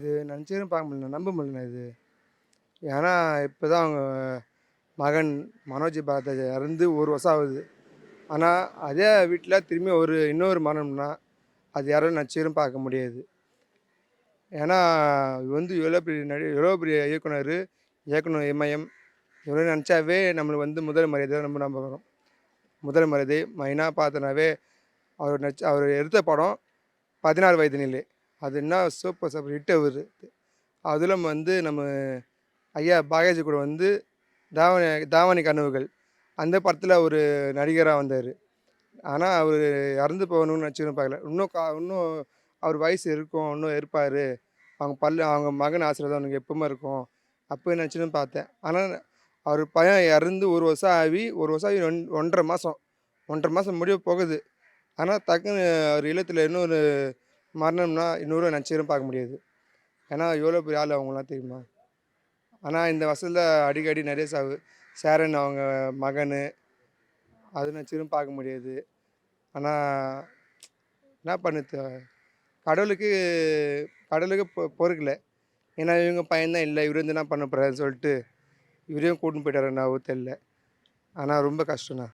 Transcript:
இது நினச்சேன்னு பார்க்க முடியல, நம்ப முடியலண்ணா இது. ஏன்னா, இப்போ தான் அவங்க மகன் மனோஜ் பாரதி இறந்து 1 வருஷம் ஆகுது. ஆனா, அதே வீட்ல திரும்பி இன்னொரு மரணம்னா, அது யாரும் நச்சீரும் பார்க்க முடியாது. ஏன்னா, இவர் வந்து எவ்வளோ பெரிய இயக்குனரு, இயக்குனர் இமயம். இவர நெனச்சாவே நம்மளுக்கு வந்து முதல் மரியாதை தான் நம்ம ஞாபகம் வரும். முதல் மரியாதை மெயினா பார்த்தோன்னாவே, அவர் எடுத்த படம் 16 வயது நிலை. அது என்ன சூப்பர் சூப்பர் ஹிட் அவரு. அதிலும் வந்து நம்ம ஐயா பாலாஜி கூட வந்து தாவணி தாவணி கனவுகள். அந்த படத்தில ஒரு நடிகரா வந்தாரு. ஆனா, அவரு இறந்து போகணும்னு நெனச்சும் பார்க்கல. இன்னும் அவர் வயசு இருக்கும். இன்னும் இருப்பாரு. அவங்க மகன் ஆசீர்வாதம் அவனுக்கு எப்பவுமே இருக்கும். அப்படி நெனச்சுன்னு பார்த்தேன். ஆனா, அவர் பையன் இறந்து 1 வருஷம் ஆகி 1 வருஷம் ஆகி 1 1/2 மாசம். 1 1/2 மாசம் முடிய போகுது. ஆனா, டக்குன்னு அவர் இல்லத்துல இன்னொரு மரணம்னா, இன்னொரு நெனச்சும் பார்க்க முடியாது. ஏன்னா, எவ்வளோ பெரிய ஆளு அவங்கலாம் தெரியுமா? ஆனா, இந்த வருஷத்துல அடிக்கடி நெறைய சாவு. சேரன் அவங்க மகனு, அது நெனச்சும் பார்க்க முடியாது. ஆனா, என்ன பண்ணுறது? கடவுளுக்கு கடவுளுக்கு பொறுக்கல. ஏன்னா, இவங்க பையன் தான் இல்ல. இவரு வந்து என்ன பண்ண போறாருன்னு சொல்லிட்டு, இவரையும் கூட்டின்னு போயிட்டாரு என்னாவோ தெர்ல. ஆனா ரொம்ப கஷ்டம்ண்ணா.